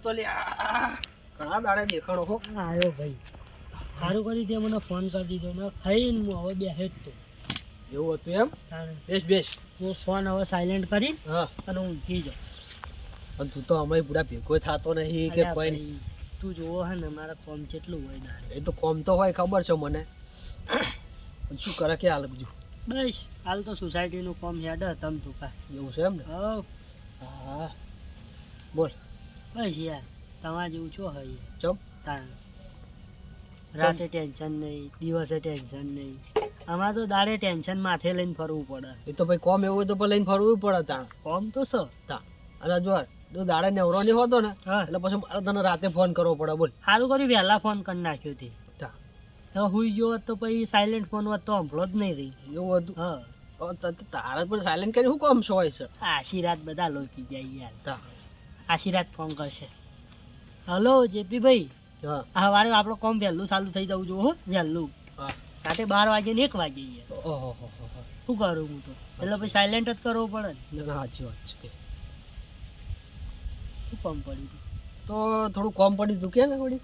તો લે ઘણા દાડે દેખાણો હો આવ્યો ભાઈ સારું કરી તે મને ફોન કરી દીધો ને ખાઈને હું હવે બેસે જ તો એવું હતું એમ બેસ હું ફોન હવે સાયલેન્ટ કરી હા અને હું ઊંઘી જાઉં પણ તું તો હમણાં પૂરા ભેગો થતો નહીં કે કોઈ નહીં તું જોવો હે ને મારા કોમ કેટલું હોય દાડે એ તો કોમ તો હોય ખબર છે મને પણ શું કરે કે હાલ બીજું બસ હાલ તો સોસાયટીનું કોમ હેડ તમ તું કા એવું છે એમ ને હા બોલ બસ યાર તમારા જેવું છો હોય ચમ તાણ રાતે ટેન્શન નહીં દિવસે ટેન્શન નહીં આમાં તો દાડે ટેન્શન માથે લઈને ફરવું પડે એ તો ભાઈ કોમ એવું હોય તો લઈને ફરવું પડે તાણ કોમ તો સ તા અને જો દાડે નેવરો નહીં હોતો ને હા એટલે પછી મારે તને રાતે ફોન કરવો પડે બોલ સારું કર્યું વહેલા ફોન કરી નાખ્યો તે તા તો હુઈ ગયો હોત તો પછી સાયલેન્ટ ફોન હોત તો સાંભળો જ નહીં રહી એવું હતું હા તારે પણ સાયલેન્ટ કરી શું કામ છો હોય છે આશીર્વાદ બધા લોપી જાય યાર તા આશીર્વાદ ફોન કરશે હલો જેપી ભાઈ હા આ વારે આપણો કોમ વહેલું ચાલુ થઈ જવું જોઈએ હો વહેલું હા રાતે 12 વાગે ને 1 વાગે યાર ઓહો શું કરું હું તો એટલે પછી સાયલેન્ટ જ કરવો પડે ને ના સાચી વાત છે શું કામ પડ્યું તો થોડું કોમ પડી તું કે ને વળી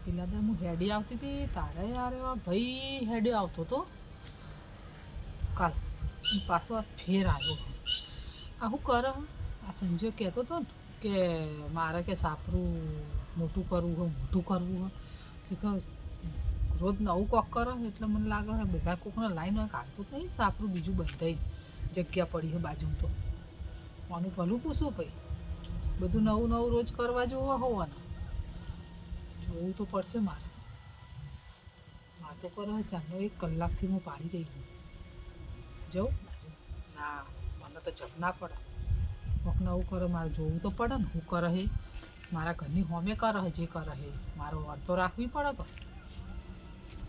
પેલા દા હું હેડી આવતી હતી તારે યાર એવા ભાઈ હેડી આવતો તો કાલ અને પાછો આ ફેર આવ્યો આ શું કરે આ સંજય કહેતો હતો ને કે મારે કે સાપરું મોટું કરવું હોય રોજ નવું કોક કરે એટલે મને લાગે છે બધા કોકને લાઈન હોય કાઢતું જ નહીં સાપરું બીજું બધાય જગ્યા પડી છે બાજુ તો આનું ભલું પૂછવું ભાઈ બધું નવું નવું રોજ કરવા જોવા હોવાના જોવું તો પડશે મારે વાતો કરો ચાલો 1 કલાકથી હું પાડી રહી છું જવું ના મને તો જપ ના પડે કોક નવું કરે મારે જોવું તો પડે ને હું કરે હે મારા ઘરની હોમે કરે જે કરે હે મારો વાર તો રાખવી પડે તો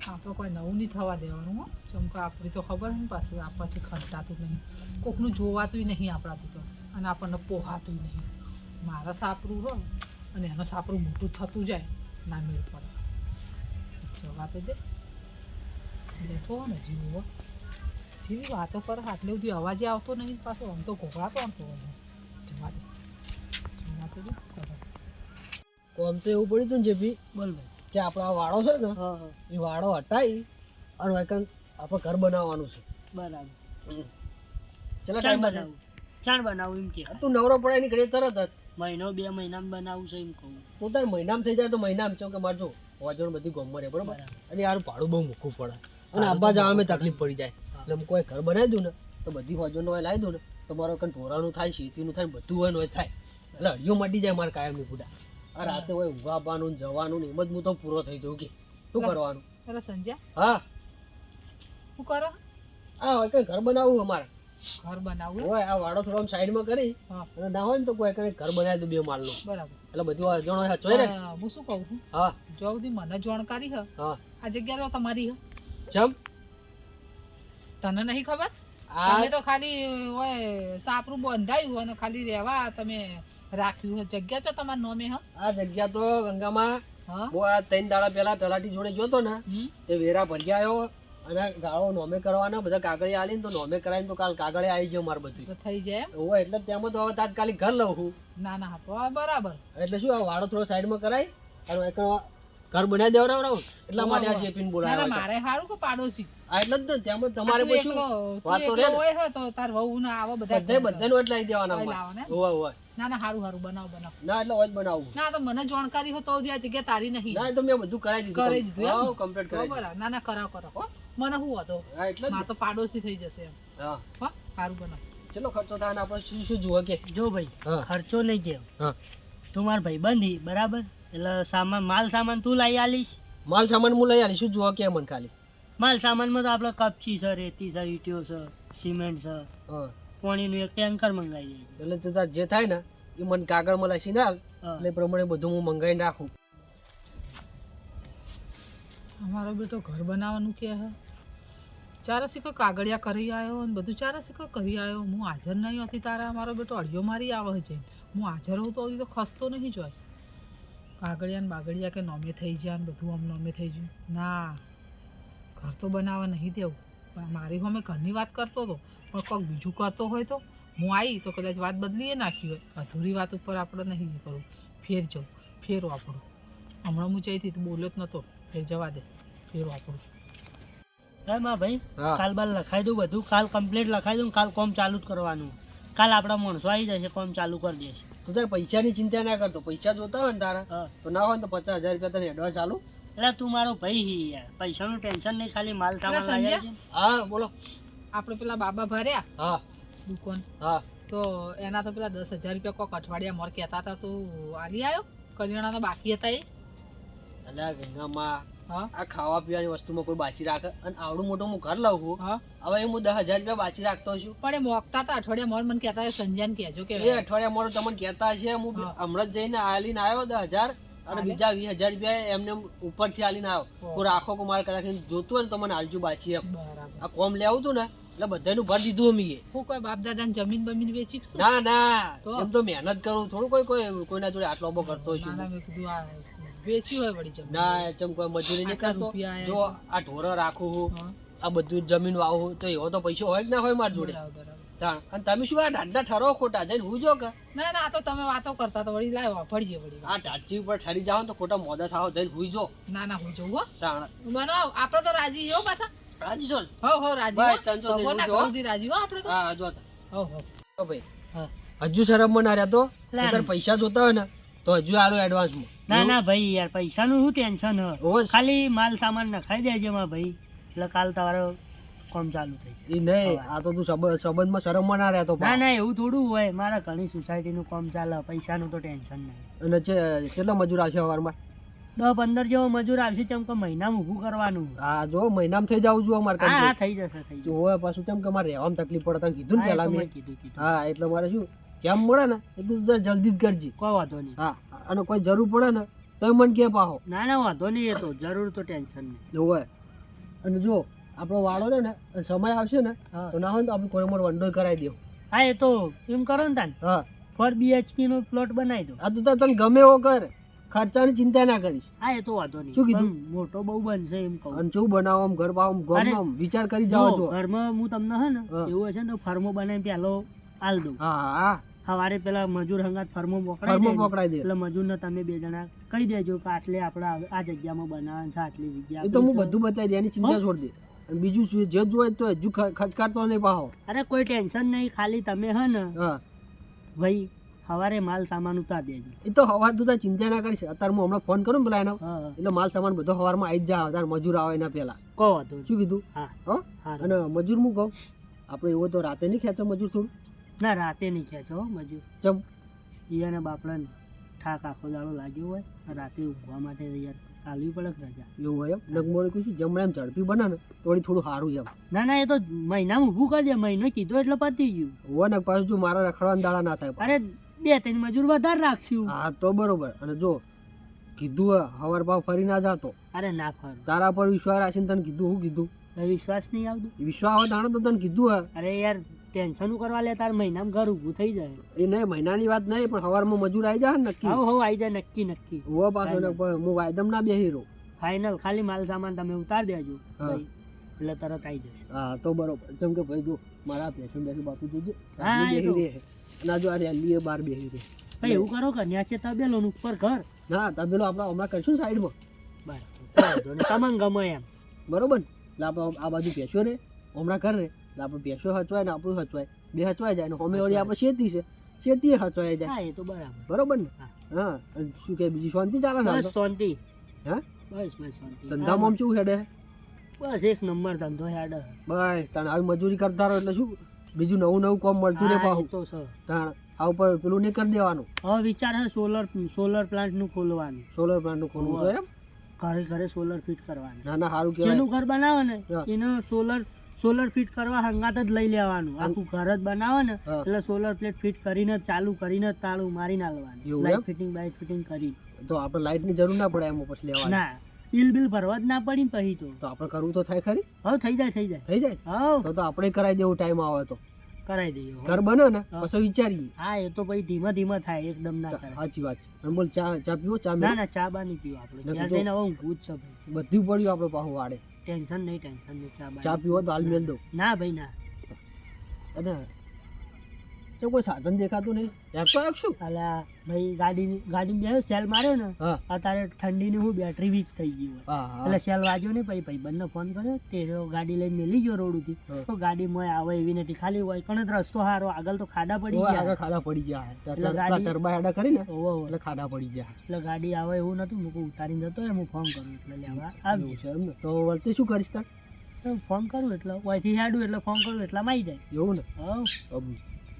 આપણે કોઈ નવું નહીં થવા દેવાનું હો ચમકો આપણી તો ખબર ને પાછી આપણાથી ખંટાતું નહીં કોકનું જોવાતું નહીં આપણાથી તો અને આપણને પોહાતું નહીં મારા સાપરું હોય અને એનું સાપરું મોટું થતું જાય ના મેળ પડે જવા તો દે બેઠો હો ને જીવો જેવી વાતો કરે આટલી બધી અવાજે આવતો નહીં પાછો આમ તો ઘોઘાતો આવતો હોય જવા દે કોમ તો એવું પડ્યું હતું ને જેપી બોલ ભાઈ કે આપણા વાડો છે ને હા હા એ વાડો હટાવી અને વાયકન આપણે ઘર બનાવવાનું છે બરાબર ચલો ચાણ ટાઈમ બનાવું ચાણ બનાવું એમ કે તું નવરો પડે ની ઘડી તરત જ મહિનો 2 મહિનામાં બનાવું છે એમ કહું હું તાર મહિનામાં થઈ જાય તો મહિનામાં છો કે મારે જો વાજણ બધી ગમમાં રહે બરોબર અને યાર ભાડું બહુ મૂકવું પડે અને આબા જવામાં તકલીફ પડી જાય એટલે હું કોઈ ઘર બનાવી દઉં ને તો બધી વાજણ હોય લાવી દઉં ને તો મારો કંઈ ઢોરાનું થાય શેતીનું થાય બધું હોય ને હોય થાય એટલે અડિયો મટી જાય મારે કાયમની પૂડા આ રાતે હોય ઊંઘા આપવાનું જવાનું ને એમ જ હું તો પૂરો થઈ જાઉં કે શું કરવાનું એટલે સંજય હા શું કરો હા હોય કંઈ ઘર બનાવવું અમારે ઘર બનાવવું હોય આ વાડો થોડો સાઈડમાં કરી હા અને ના હોય ને તો કોઈ કંઈ ઘર બનાવી દઉં 2 માળનું બરાબર એટલે બધું વાજણ હોય ચોય ને હું શું કહું છું હા જો બધી મને જાણકારી હ હા આ જગ્યા તો તમારી હ જમ તને નહીં ખબર આ તમે તો ખાલી હોય સાપરું બંધાયું અને ખાલી રહેવા તમે રાખ્યું હે જગ્યા છો તમારા નોમે હ આ જગ્યા તો ગંગામાં હા હું આ 3 દાડા પહેલા તલાટી જોડે જોતો ને તે વેરા ભરી આવ્યો અને ગાળો નોમે કરવાના બધા કાગળિયા આલીને તો નોમે કરાવીને તો કાલ કાગળિયા આવી ગયો મારે બધું તો થઈ જાય એમ હોય એટલે તેમાં તો હવે તાત્કાલિક ઘર લઉં છું ના ના તો આ બરાબર એટલે શું આ વાડો થોડો સાઈડમાં કરાય અને એક ઘર બનાવી દેવડાવ એટલા માટે આ જેપીને ના બોલાવ્યા ના મારે સારું કે પાડોશી આ એટલે જ ને તેમાં તમારે તું પછી વાતો એકલો રે ને. હોય હે તો તાર વહુ ના આવો બધા બધાને જ લઈ દેવાના હોય અમારે. લાવો ને હોય હોય ના ના સારું સારું બનાવ ના એટલે હોય જ બનાવવું ના તો મને જાણકારી હોય તો જ આ જગ્યા તારી નહીં ના એ તો મેં બધું કરાવી દીધું કરી દીધું એમ? હા કમ્પ્લીટ કરાવી દીધું. બરાબર ના ના કરાવ કરાવ હો મને શું હતો હા એટલે જ માં ને. તો પાડોશી થઈ જશે એમ હા હો સારું બનાવ ચલો ખર્ચો થાય ને આપણે શું શું જુઓ કે જો ભાઈ હા. ખર્ચો નહીં કેવો હા તું માર ભાઈ બંધી બરાબર એટલે માલ સામાન તું લઈ આલીશ માલ સામાન હું લઈ આવી શું જુઓ કે મને ખાલી માલ સામાનમાં તો આપણે કપચી છે રેતી છે ઈટીઓ છે સિમેન્ટ છે હા પાણીનું એક ટેન્કર મંગાવી દઈએ એટલે તો તાર જે થાય ને એ મને કાગળમાં લખી નાખ હા. એટલે એ પ્રમાણે બધું હું મંગાવીને રાખું. અમારો બેટો ઘર બનાવવાનું કે હે ચારે શીખો કાગળિયા કરી આવ્યો અને બધું ચારે શીખો કરી આવ્યો હું હાજર નહીં હતી તારા અમારો બેટો અડિયો મારી આવે છે હું હાજર હોઉં તો હજી તો ખસતો નહીં જોય કાગળિયા ને બાગળિયા કે નોમે થઈ જાય ને બધું આમ નોમે થઈ ગયું ના ઘર તો બનાવવા નહીં દેવું મારી હોમે ઘરની વાત કરતો હતો પણ કોઈક બીજું કરતો હોય તો હું આવી તો કદાચ વાત બદલીએ નાખી હોય અધૂરી વાત ઉપર આપણે નહીં કરવું ફેર જવું, ફેર વાપરું. હમણાં હું જઈતી તો બોલ્યો જ નહોતો, ફેર જવા દે, ફેર વાપરું. હે માં ભાઈ, હા. કાલ બાલ લખાઈ દઉં બધું, કાલ કમ્પ્લીટ લખાઈ દઉં, કાલ કોમ ચાલુ જ કરવાનું. કાલ આપણા માણસો આવી જશે, કોમ ચાલુ કરી દેશે. તો તારે પૈસાની ચિંતા ના કરતો, પૈસા જોતા હોય ને તારા હા. તો ના હોય ને તો 50,000 રૂપિયા તને એડવાન્સ ચાલુ. એટલે તું મારો ભાઈ હી યાર, પૈસાનું ટેન્શન નહીં, ખાલી માલ સામાન એટલે લઈ સંજય? આવજે. હા બોલો. આપણે પેલા બાબા ભર્યા હા દુકાન, હા તો એના તો પેલા 10,000 રૂપિયા કોક અઠવાડિયા મોર કહેતા હતા, તું આલી આવ્યો? કરિયાણા તો બાકી હતા એ. અલ્યા ગંગામાં હા આ ખાવા પીવાની વસ્તુમાં કોઈ બાચી રાખે અને આવડું મોટું હું ઘર લઉં છું. હા, હવે એ હું 10,000 રૂપિયા બાચી રાખતો છું. પણ એ મોકતા હતા અઠવાડિયા મોર, મને કહેતા હતા સંજયને કહેજો કે એ અઠવાડિયા મોડું તમને કહેતા હશે. હું હા. હમણાં જ જઈને આલીને આવ્યો 10,000 અને હાલે. બીજા 20,000 રૂપિયા એમને ઉપરથી આલીને આવ્યો. ઓહ. હું રાખો કે મારે કદાચ જોતું હોય ને તો મને આલજુ બાચી એમ. બરાબર. આ કોમ લેવું હતું ને એટલે બધાનું ભર દીધું અમીએ. હું કોઈ બાપ દાદાને જમીન બમીન વેચી શું? ના ના તો? એમ તો મહેનત કરું થોડું કોઈના જોડે આટલો બહુ કરતો છું. નાના મેં કીધું આ વેચી હોય વળી જમીન. ના ચમ કોઈ મજૂરી નહીં આટલા કરતો. રૂપિયા આયા જો આ ઢોરો રાખું છું, હા, આ બધું જમીન વાવું તો એવો તો પૈસો હોય જ ના હોય મારી જોડે. બરાબર, બરાબર. તાણ. અને તમે શું આ ઢાઢના ઠરો ખોટા જઈને હું જો કે ના ના, આ તો તમે વાતો કરતા તો વળી લાવ્યો ફળીએ વળી. આ ઢાચી ઉપર ઠરી જાવ તો ખોટા મોદા થાવ જઈને હુઈ જો. ના ના, હું જવું હો. તાણ બનાવ, આપણે તો રાજી હો પાછા. રાજી છો ને? હો રાજી બસ, હો. ચાલ, જો, ભગવાનના જો. ઘરથી રાજી હો આપણે તો. હા જો તા. હો ભાઈ હા. હજુ શરમ માં ના રહ્યા તો ના, તારે પૈસા જોતા હોય ને તો હજુ આલો એડવાન્સમાં. ના ના ભાઈ યાર, પૈસાનું શું ટેન્શન હ? ઓવે. ખાલી માલ સામાન નખાઈ દેજે માં ભાઈ, એટલે કાલ તારો કોમ ચાલુ થઈ જાય. એ નહીં, આ તો તું સંબંધમાં શરમમાં ના રહેતો ના ના, એવું થોડું હોય, મારા ઘણી સોસાયટીનું કામ ચાલે, પૈસાનું તો ટેન્શન નહીં. અને કેટલા મજૂર આવશે સવારમાં? 10-15 જેવો મજૂર આવશે, ચમ કે મહિનામાં ઊભું કરવાનું. હા જો મહિનામાં થઈ જાવ છું અમારે હા હા, complete. થઈ જશે થઈ જશે. જોવે પાછું કેમ કે મારે રહેવામાં તકલીફ પડે તને કીધું ને હા, એ પેલા તો મેં. મેં કીધું. હા એટલે મારે શું જેમ મળે ને એટલું તું જલ્દી જ કરજે. કોઈ વાંધો નહીં. હા અને કોઈ જરૂર પડે ને તો મને કે પાહો. ના ના, વાંધો નહીં, એ તો જરૂર તો ટેન્શન નહીં. જોવે અને જો આપણો વાળો ને સમય આવશે ને હા તો ના હોય ને તો આપણે કોઈ મોર વંડો કરાવી દેવો. હા, એ તો એમ કરો ને તાન, હા 4 BHK નો પ્લોટ બનાવી દો. આ તો તાર તને ગમે એવો કર, ખર્ચાની ચિંતા ના કરીશ. હા, એ તો વાંધો નહીં. શું કીધું? પણ મોટો બહુ બનશે એમ કહું. અને શું બનાવો આમ ઘર બાવ અરે, ગમ વિચાર કરી જાવ જો, છો. ઘરમાં હું તમને હે ને હા. એવું હશે ને તો ફર્મો બનાવી પેલો આલ દઉં. હા હા સવારે પેલા મજૂર હંગાત ફર્મો પકડાઈ ફર્મો દે ને, પકડાઈ દે. એટલે મજૂરને તમે 2 જણા કહી દેજો કે આટલે આપણે આ જગ્યામાં બનાવવાનું છે, આટલી જગ્યા એ તો હું આપણી છે. બધું બતાવી દે, એની ચિંતા છોડ દે. અને બીજું શું જે જોઈએ તો હજુ ખચકારતો નહીં પાહો. અરે કોઈ ટેન્શન નહીં, ખાલી તમે હે ને હા ભાઈ સવારે માલ સામાન ઉતાર દેજો. એ તો હવાર તું તાર ચિંતા ના કરીશ. અત્યારે હું હમણાં ફોન કરું ને પેલા એનો હા, એટલે માલ સામાન બધો હવારમાં આવી જ જાય. તાર મજૂર આવે એના પેલા. કહો વાંધો નહીં. શું કીધું? હા હો સારું. અને મજૂર હું કહું આપણે એવો તો રાતે નહીં ખેંચો મજૂર થોડું. ના, રાતે નહીં ખેંચો હો મજૂર. ચમ ઈયાને બાપડાને થાક આખો દાડો લાગ્યો હોય, રાતે ઊંઘવા માટે યાર કાલવી પડે કે રજા. એવું હોય એમ નગમોડે કહીશું જમણે એમ ઝડપી બને ને થોડું સારું એમ. ના ના, એ તો મહિનામાં ઊભું કરજે, મહિનો કીધો એટલે પતી ગયું. હોય ને પાછું જો મારા રખડવાના દાડા ના થાય. અરે 2-3 મજૂર વધારે રાખશું. હા તો બરોબર. અને જો કીધું હવાર ભાવ ફરી ના જાતો, અરે ના ફર, તારા પર વિશ્વાસ રાખીને તને કીધું હું કીધું વિશ્વાસ નહીં આવતો. વિશ્વાસ આવે તાણે તો તને કીધું હે. અરે યાર, ટેન્શન કરવા લે, તાર મહિનામાં ઘર ઊભું થઈ જાય. એ નહીં મહિનાની વાત નહીં પણ હવારમાં મજૂર આવી જાય ને નક્કી. હવ હવ આવી જાય, નક્કી નક્કી હોવા પાછો ને પણ હું વાયદમ ના બેહી રહું. ફાઇનલ. ખાલી માલ સામાન તમે ઉતાર દેજો હા. ભાઈ, એટલે તરત આવી જશે. હા તો બરોબર. જેમ કે ભાઈ જો મારા પેશન બેસું બાપુ જોજે હા, એ તો. બેહી રહે ના જો આ રેલી એ બાર બેહી રહે. ભાઈ એવું કરો કે ન્યા છે તબેલો ને ઉપર ઘર. ના તબેલો આપણે હમણાં કરશું ને સાઈડમાં. બરાબર, તમને ગમે એમ. બરોબર ને? એટલે આપણે આ બાજુ પેશો રે હમણાં ઘર રે એટલે આપણે પેશો હચવાય ને આપણું હચવાય, બે હચવાય જાય ને હોમે વળી આપણે શેતી છે, શેતી હચવાય જાય. હા, એ તો બરાબર. બરોબર ને? હા. હા અને શું કે બીજી શાંતિ ચાલે ને? બસ શાંતિ. હા બસ બસ શાંતિ. ધંધામાં આમ કેવું હેડે? બસ એક નંબર ધંધો હેડ. બસ તાણ આવી મજૂરી કરતા રહો એટલે શું બીજું નવું કામ મળતું રહે હા, એ પાછું. તો છે. તાણ આ ઉપર પેલું નહીં કરી દેવાનું. હવે વિચાર છે સોલર પ્લાન્ટ નું ખોલવાનું. સોલર પ્લાન્ટ નું ખોલવું છે એમ? ઘરે ઘરે સોલર ફિટ કરવાનું. ના ના સારું કહેવાય. જેનું ઘર બનાવે ને હા. એને સોલર ફિટ કરવા હંગાત જ લઈ લેવાનું. આખું ઘર જ બનાવે ને હા. એટલે સોલર પ્લેટ ફિટ કરીને જ ચાલુ કરીને જ તાળું મારી નાખવાનું. એવું લાઈટ એમ? ફિટિંગ બાઈટ ફિટિંગ કરી. તો આપણે લાઇટ ની જરૂર ના પડે એમાં પછી લેવાની. ના, બિલ ભરવા જ ના પડી ને પછી તો. તો આપણે કરવું તો થાય ખરી? હવે થઈ જાય થઈ જાય હવ તો આપણે કરાવી દેવું ટાઈમ આવે તો. કરાવી દઈએ હો. ઘર બને ને હા. પછી વિચારીએ. હા, એ તો પછી ધીમે ધીમે થાય, એકદમ ના કરે. સાચી વાત છે. અને બોલ ચા પીવો? ચા ના મેળવો? ના, ચા બા નહીં પીવું આપણે. નથી જ્યાં તો- જઈને હવે ઊંઘવું જ છે ભાઈ. બધું પડ્યું આપણે પાછું વાડે. ટેન્શન નહીં, ચા બા ચા પીવો તો હાલ મેળ દઉં. ના ભાઈ ના. અને તો કોઈ સાધન દેખાતું નહીં યાર તો આવ્યો શું અલા ભાઈ ગાડી બે સેલ માર્યો ને હા અત્યારે ઠંડીની હું બેટરી વીક થઈ ગઈ હોય હા હા એટલે સેલ વાગ્યો ને પછી ભાઈબંધને ફોન કર્યો તે ગાડી લઈને મેલી ગયો રોડ ઉથી હા. તો ગાડી મોય આવે એવી નથી ખાલી હોય પણ રસ્તો સારો આગળ તો ખાડા પડી ઓય ગયા આગળ ખાડા પડી ગયા એટલે ગાડી- ટરબા હેડા કરી ને ઓવો એટલે ખાડા પડી ગયા એટલે ગાડી આવે એવું નતું મૂકો ઉતારીને જતો હોય હું ફોન કરું એટલે લેવા આવજો એવું છે એમ ને તો વળતે શું કરીશ તાર તો ફોન કરું એટલે ઓયથી હેડું એટલે ફોન કરું એટલામાં આવી જાય એવું ને હવ અબ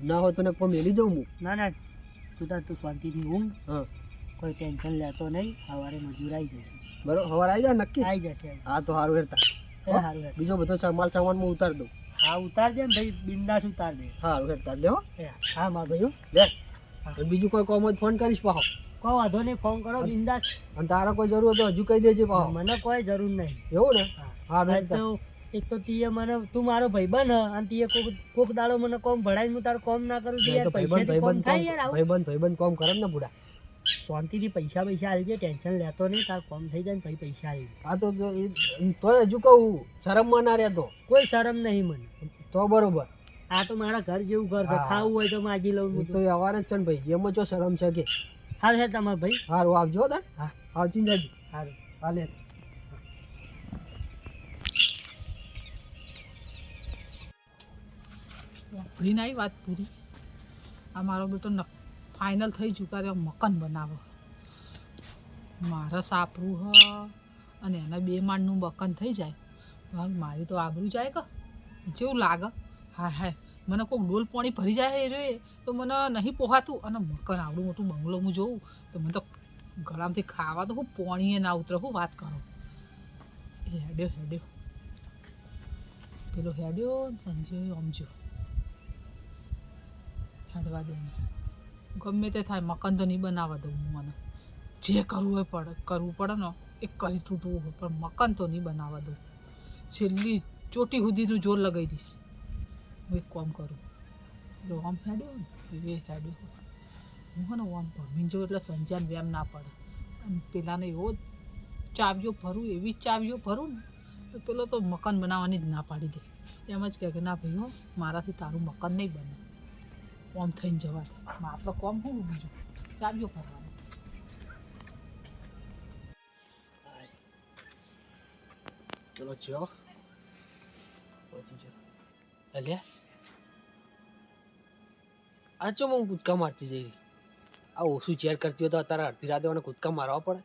ના હોય તો ને કોઈ મેલી જાઉં હું ના ના તું શાંતિથી ઊંઘ હા કોઈ ટેન્શન લેતો નહીં સવારે મજૂર આવી જશે બરોબર સવારે આવી જાય નક્કી આવી જશે હા તો સારું હેરતા એ સારું હેડ બીજો બધો સામાન હું ઉતાર દઉં હા ઉતાર દે ને ભાઈ બિંદાસ ઉતાર દે સારું હેરતા લે હો એ હા માર ભાઈઓ લે અને બીજું કોઈ કોમ હોય તો ફોન કરીશ પાહો કોઈ વાંધો નહીં ફોન કરો બિંદાસ અને તારા કોઈ જરૂર હોય તો હજુ કહી દેજે પાહો મને કોઈ જરૂર નહીં એવું ને હા સારું આ હેરતા તો એક તો તીએ મને તું મારો ભાઈબંધ હ અને તીએ કોક દાડો મને કોમ ભણાવીને હું તારું કોમ ના કરું તો યાર પૈસાથી કોમ થાય યાર આવું ભાઈબંધ કોમ કરે ને બુડા શાંતિથી પૈસા આલજે ટેન્શન લેતો નહીં તાર કોમ થઈ જાય ને પછી પૈસા આવી હા તો તોય હજુ કહું શરમમાં ના રહેતો કોઈ શરમ નહીં મને તો બરોબર આ તો મારા ઘર જેવું ઘર છે હા. ખાવું હોય તો માજી લઉં એ હું તો અવાર જ છે ને ભાઈ જેમાં જો શરમ છે કે હાલ હે તમારા ભાઈ સારું આવજો તાર હા આવતી જાજો સારું હાલે વાપરીને આવી વાત પૂરી આ મારો બેટો ફાઇનલ થઈ ચૂક્યા રે મકાન બનાવો મારે સાપરું હ અને એના 2 માળનું મકાન થઈ જાય ભાઈ મારી તો આબરૂ જાય કે જેવું લાગે હાય હાય મને કોઈ ડોલ પાણી ભરી જાય એ રે તો મને નહીં પોહાતું અને મકાન આવડું મોટું બંગલો હું જોઉં તો મને તો ગળામાંથી ખાવા તો હું પાણીએ ના ઉતરે હું વાત કરો એ હેડ્યો પેલો હેડ્યો સંજય સમજો હેડવા દે ગમે તે થાય મકાન તો નહીં બનાવવા દઉં હું મને જે કરવું પડે ને એ કરી તૂટવું હોય પણ મકાન તો નહીં બનાવવા દઉં છેલ્લી ચોટી સુધીનું જોર લગાવી દઈશ હું એક કામ કરું એટલે ઓમ હેડ્યો ને એ હેડ્યો હું ને ઓમ ભમીને જો એટલે સંજાન વેમ ના પડે અને પેલાને એવો ચાવીઓ ભરું એવી જ ચાવીઓ ભરું ને તો પેલો તો મકાન બનાવવાની જ ના પાડી દે એમ જ કહે કે ના ભાઈ હો મારાથી તારું મકાન નહીં બને ઓમ થઈને જવા દે મારે તો કોમ શું બીજું ચાવીઓ ભરવાનું ચલો ચો પહોંચી જાઓ અલ્યા આ ચો હું કૂદકા મારતી જઈ આ ઓછું ચેર કરતી હોય તો અત્યારે અડધી રાતે મને કૂદકા મારવા પડે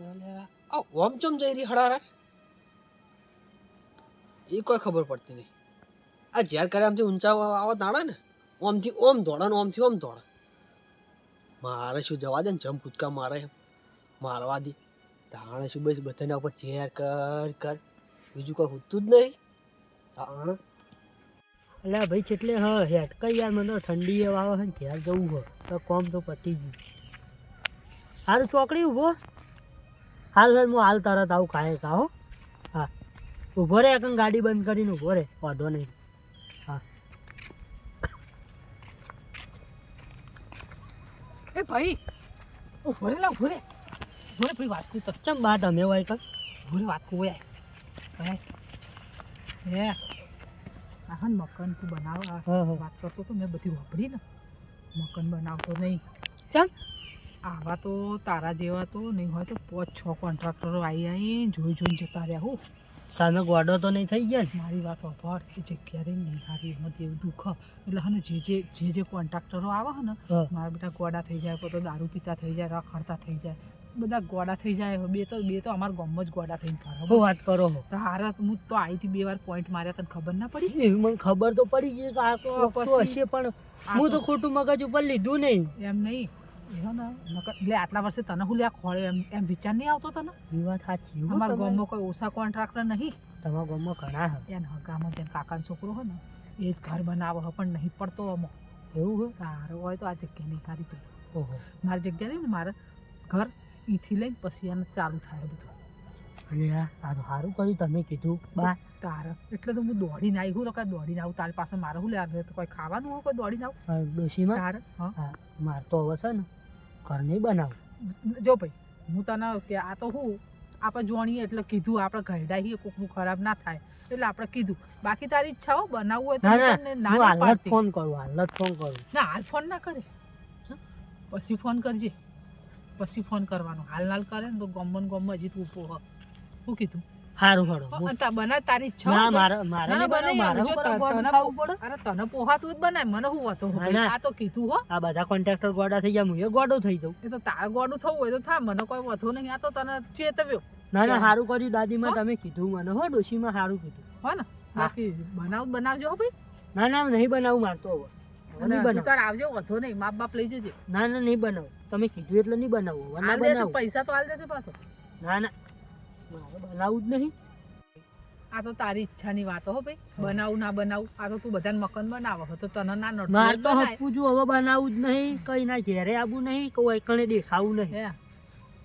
અલ્યા આ ઓમ ચમ જઈ રહી હડારા એ કોઈ ખબર પડતી નહીં આ ઝેર કરે આમથી ઊંચા આવા દાડા ને ઓમથી ઓમ દોડે ને ઓમથી ઓમ દોડે મારે શું જવા દે ને જમ કૂદકા મારે એમ મારવા દે તાણે શું બસ બધાના ઉપર ચેર કર બીજું કોઈ હોતું જ નહીં તાણે એટલે ભાઈ છેટલે હા હેટ કઈ યાર મને તો ઠંડી એવા આવે છે ને ત્યાં જવું હોય તો કોમ તો પતી ગયું હારું ચોકડી ઊભો હાલ હું હાલ તરત આવું કાંઈ હો હા ઊભો રે એકમ ગાડી બંધ કરીને ઊભો રે વાંધો નહીં હા એ ભાઈ ઉભો રે ભાઈ વાત કરું તો ચમ બા તમે હોય કર ઉભો રે વાત કરું હે આહન મકાન તું બનાવ હા. વાત કરતો તો મેં બધી વાપરી ને મકાન બનાવતો નહીં ચમ આવા તો તારા જેવા તો નહીં હોય તો 5-6 કોન્ટ્રાક્ટરો આવી જોઈને જતા રહ્યા હું સામે ગોડો તો નહીં થઈ ગયા ને મારી વાત વાપર એ જગ્યા રહી નહીં સારી એમાં એવું દુઃખ એટલે હને જે કોન્ટ્રાક્ટરો આવે હે ને હા. મારા બેટા ગોડા થઈ જાય કોઈ તો દારૂ પીતા થઈ જાય રખડતા થઈ જાય બધા ગોડા થઈ જાય બે તો અમારા ગામમાં જ ગોડા થઈને ફરે શું વાત કરો હો તારા હું તો આવીથી 2 વાર પોઈન્ટ માર્યા તને ખબર ના પડી એવી મને ખબર તો પડી ગઈ કે આ તો તો પછી હશે પણ આ હું તો તો ખોટું મગજ ઉપર લીધું નહીં એમ નહીં એનો ને એટલે આટલા વર્ષે તને હું લ્યા ખોળે એમ વિચાર નહીં આવતો તને એ વાત સાચી હો અમારા તમારી. ગામમાં કોઈ ઓછા કોન્ટ્રાક્ટર નહીં તમારા ગામમાં ઘણા હે એને હગામાં જેમ કાકાનો છોકરો હોય ને એ જ ઘર બનાવે હે પણ નહીં પડતો અમો એવું હે તારો હોય તો આ જગ્યા નહીં સારી પડી ઓહો મારી જગ્યા રહી ને મારે ઘર અહીંથી લઈને પછી એને ચાલુ થાય બધું અને આ તો સારું કર્યું તમે કીધું બા તારે એટલે તો હું દોડીને આવી હું લોકો દોડીને આવું તારી પાસે મારે શું લે તો કોઈ ખાવાનું હોય કોઈ દોડીને આવું ડોશીમાં તારે હા હા માર તો હવે છે ને ઘર નહીં બનાવ જો ભાઈ હું તને કે આ તો હું આપણે જોણીએ એટલે કીધું, આપણે ઘરડાઈએ કોકનું ખરાબ ના થાય એટલે આપણે કીધું. બાકી તારી ઈચ્છા હો બનાવવું હોય તો ના હું ના તને હું ના નહીં હાલ જ પાડતી. ફોન કરું, હાલ જ ફોન કરું. ના હાલ ફોન ના કરે, પછી ફોન કરજે, પછી ફોન કરવાનો. હાલ કરે ને તો ગમમાં હજી તું ઊભો હ. શું કીધું? સારું હેડો. બનાવ તારી ઈચ્છા ના હોય મારે તો. મારે ના, ના, નહીં બનાવું, મારે બનાવી શું આવજો. કરવા ગોળું ખાવું પડે? અરે તને પોહાતું જ બનાય, મને શું વાતો ના, ભાઈ? ના. આ તો કીધું હો. આ બધા કોન્ટ્રાક્ટર ગોડા થઈ ગયા, હું એ ગોડો થઈ જાઉં. એ તો તાર ગોડું થવું હોય તો થા, મને કોઈ વાંધો નહીં. આ તો તને ચેતવ્યો ના ના ક્યાં? સારું કર્યું દાદીમાં, હો? તમે કીધું મને હો, ડોશીમાં સારું કીધું. હો ને. બાકી બનાવજો હો ભાઈ. ના ના નહીં બનાવું, મારતો હવે હવે અને નહીં તું બનાવું. તાર આવજો, વાંધો નહીં. માપ બાપ લઈ જજે. ના ના નહીં બનાવું, તમે કીધું એટલે નહીં બનાવું, હવે ના હાલ દેશે બનાવું. પૈસા તો હાલ દેશે પાછો. ના ના મારે બનાવું જ નહીં. આ તો તારી ઈચ્છાની વાતો હો ભાઈ. બનાવું ના બનાવું, આ તો તું બધાને મકાન બનાવો હો તો તને ના નડતું મારે હોય તો તો બનાય. હપું છું, હવે બનાવું જ નહીં, કઈ ના ઘેરે આવવું નહીં, કોઈ કણે દેખાવું નહીં. હે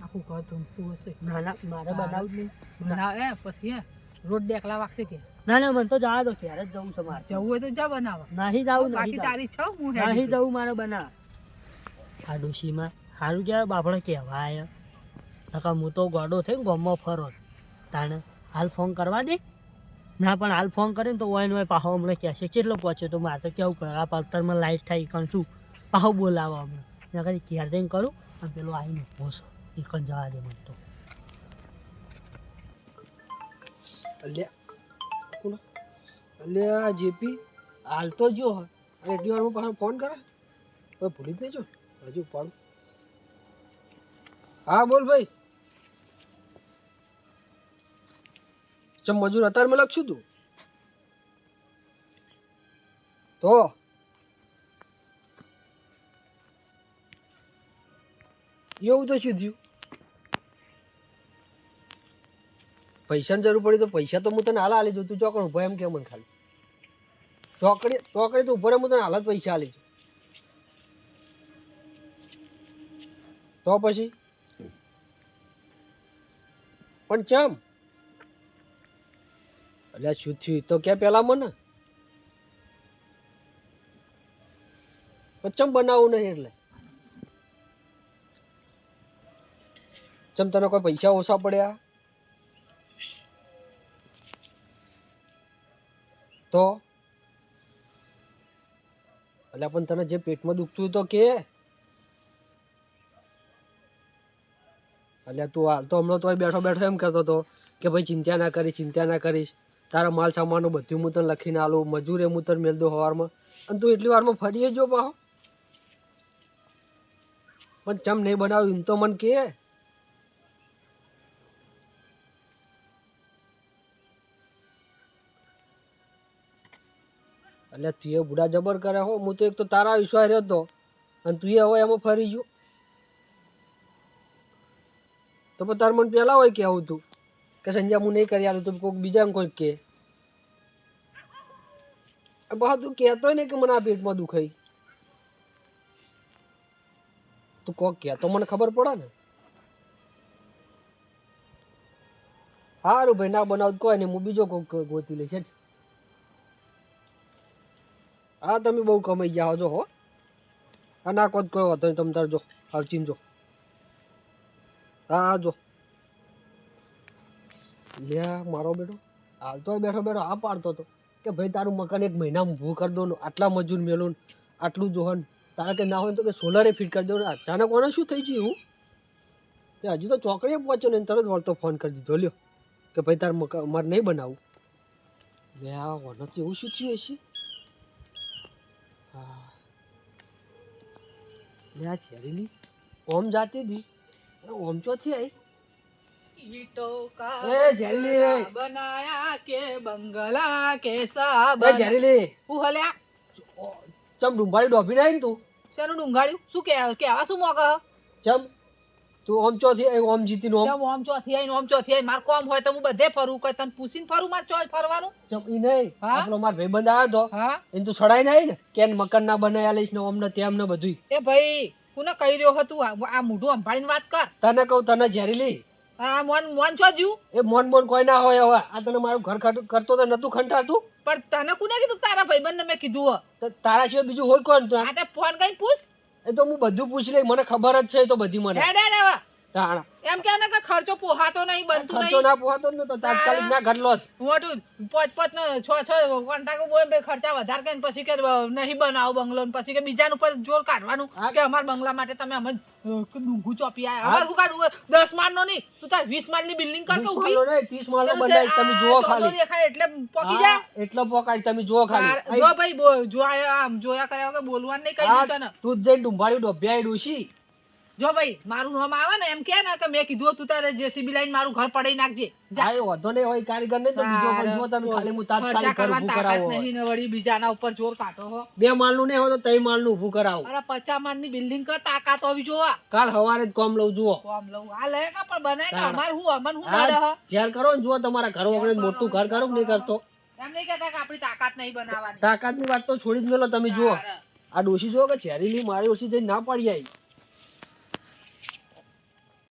આખું ઘર ધૂમતું હશે. ના ના મારે બનાવું જ નહીં. બનાવ પછી હે રોડ ડેકલા વાગશે કે ના ના મને તો જવા દો, ઘેરે જ જવું છે મારે. જવું હોય તો જા બનાવવા. નહીં જવું, બાકી નહીં તારી ઈચ્છા હો, હું જવું, નહીં હેડી જવું મારે બનાવ. આ ડોશીમાં સારું કહેવાય, બાપડે કહેવાય નકર હું તો ગોડો થઈને ગામમાં ફરો તાણે. હાલ ફોન કરવા દે. ના પણ હાલ ફોન કરીને તો હોય પાહો હમણાં કહેશે કેટલો પહોંચ્યો, તો મારે તો કેવું કરે, આ પલતરમાં લાઈટ થાય કણ શું પાહો બોલાવો હમણાં. ના કરી ઘેર જઈને કરું અને પેલો આવીને ઊભો છે, એ કણ જવા દે મને તો. અલ્યા જેપી હાલ તો જો અને એટલી વારમાં પાછો ફોન કરે, કોઈ ભૂલી જ નહીં જો હજુ પાડું. હા બોલ ભાઈ. ચમ મજૂર અત્યારમાં લખશું તું તો એવું તો શું થયું? પૈસાની જરૂર પડી તો પૈસા તો હું તને હાલ આલી જાઉં. તું ચોકડ ઉભો એમ કે મને ખાલી ચોકડી તો ઉભો રહે, હું તને હાલ જ પૈસા આલી જાઉં. તો પછી પણ ચમ અલ્યા શું થયું તો કે પેલા મને ચમ બનાવવું નહીં એટલે ચમ તને કોઈ પૈસા ઓછા પડ્યા તો? અલ્યા પણ તને જે પેટમાં દુખતું હોય તો કે. અલ્યા તું હાલ તો હમણાં તો બેઠો બેઠો એમ કહેતો હતો કે ભાઈ ચિંતા ના કરીશ, તારા માલ સામાનનું બધું હું તને લખીને આલું, મજૂરે હું તને મેળ દઉં સવારમાં, અને તું એટલી વારમાં ફરીએ જો પાહો. પણ ચમ નહીં બનાવ્યું એમ તો મને કે. એટલે તું એ બુડા જબર કરે હો. હું તો એક તો તારા વિશ્વાસ રહ્યો હતો અને તું એ હવે એમાં ફરી ગયો. તો પણ તાર મને પેલા હોય કે આવું તું કે સંજય હું નહીં કરી આલું તો કોઈક બીજા કોઈક કે. બહુ તું કહેતો નહીં કે મને આ પેટમાં દુખાય. તું કોક કહેતો મને ખબર પડે ને. સારું ભાઈ ના બનાવ કોઈ નહીં, હું બીજો કોક ગોતી લઈશ. હા તમે બહુ કમાઈ ગયા જો હો. હા ના કોઈ વાંધો નહીં, તમે તાર જો હાલચીન જો. હા જો લ્યા મારો બેટો હાલ તો બેઠો બેઠો આ પાડતો હતો કે ભાઈ તારું મકાન એક મહિનામાં ઊભું કરી દો, આટલા મજૂર મેલું આટલું જોહન તારા કે ના હોય તો કે સોલરે ફિટ કરી દો. અચાનક કોને શું થઈ ગયું? તે હજુ તો ચોકડીએ પહોંચ્યો ને તરત વળતો ફોન કરી દીધો લ્યો કે ભાઈ તાર મકાન મારે નહીં બનાવવું. લે આ વનથી એવું શું થયું હશે? હા લે આ છેરીની ઓમ જાતી હતી, ઓમ ચોથી આવી. ઈટો કા એ જેરીલી બનાયા કે બંગલા કેસા એ જેરીલી હું હલ્યા ચમ ડુંભાળી ડોબી નાઈ ને તું? શેનું ડુંગાડ્યું? શું કેવા શું મોક? ચમ તું ઓમ ચોથી ઓમ જીતી નો કેમ ઓમ ચોથી આઈ માર કોમ હોય તો હું બધે ફરું, કઈ તને પૂછીને ફરું માર ચોય ફરવાનું? ચમ ઈ નહીં હા? આપણો માર ભાઈબંધ આવ્યો તો હા એને તું સડાઈ નાઈ ને કે એને મકાન ના બનાયા લઈશ ને ઓમ ને તેમ ને બધું. એ ભાઈ કોને કહી રહ્યો હતું? આ મોઢું સંભાળીને વાત કર. તને કહું તને જેરીલી આ મોન છો જીવ? એ મોન કોઈ ના હોય. હવે આ તને મારું ઘર કરતો તો નતું ખંટાતું? પણ તને કોને કીધું? તારા ભાઈબંધને મેં કીધું હો. તો તારા સિવાય બીજું હોય કોણ? આ તે ફોન કરીને પૂછ. એ તો હું બધું પૂછી લઈ, મને ખબર જ છે એ તો બધી મને. હેડ હેડ હવે તાણ એમ કે ને કે ખર્ચો પોહાતો નહીં બનતું ખર્ચો નહીં ના પોહાતો ને તો તાત્કાલિક ના ઘર લોસ મોટું 5 ને 6 કોન્ટાકો બોલે બે ખર્ચા વધારે કે પછી કે નહીં બનાવો બંગલો ને પછી કે બીજાનું ઉપર જોર કાઢવાનું કે અમાર બંગલા માટે તમે અમે ડુંગુ ચોપી આયા અમાર શું કાઢવું 10 માળનો નહીં તું તાર 20 માળની બિલ્ડિંગ કર કે ઊભી 30 માળનો બનાવી તમે જુઓ ખાલી દેખાય એટલે પોકી જા એટલો પોકાય તમે જુઓ ખાલી જો ભાઈ જોયા આમ જોયા કર્યા વગર બોલવાનું નહીં કહી દીધું તને તું જ જઈને ડુંભાડી ડોબ્યાઈ ડોશી જો ભાઈ મારું નામ આવે ને એમ કે ને કે મેં કીધું તું તારે જેસીબી લાઈન મારું ઘર પડાઈ નાખજે જા એ વધો ને હોય કારીગર ને તો બીજો કોઈ જો તમે ખાલી મુ તાત્કાલિક ઘર ઊભું કરાવો નહીં ને વળી બીજાના ઉપર જોર કાઢો હો 2 માળનું ને હોય તો 3 માળનું ઊભું કરાવો અરે 50 માળની બિલ્ડિંગ કર તાકાત હોવી જોવા કાલ સવારે જ કોમ લઉં જુઓ કોમ લઉં આ લે કા પણ બનાય કે અમાર હું અમન હું નડે હ જ્યાર કરો ને જુઓ તમારા ઘર વગર મોટું ઘર કરો કે નહીં કરતો એમ નહીં કહેતા કે આપણી તાકાત નહીં બનાવવાની તાકાતની વાત તો છોડી જ મેલો તમે જુઓ આ ડોશી જુઓ કે ઝેરીલી મારી ઓછી જઈને ના પડી આવી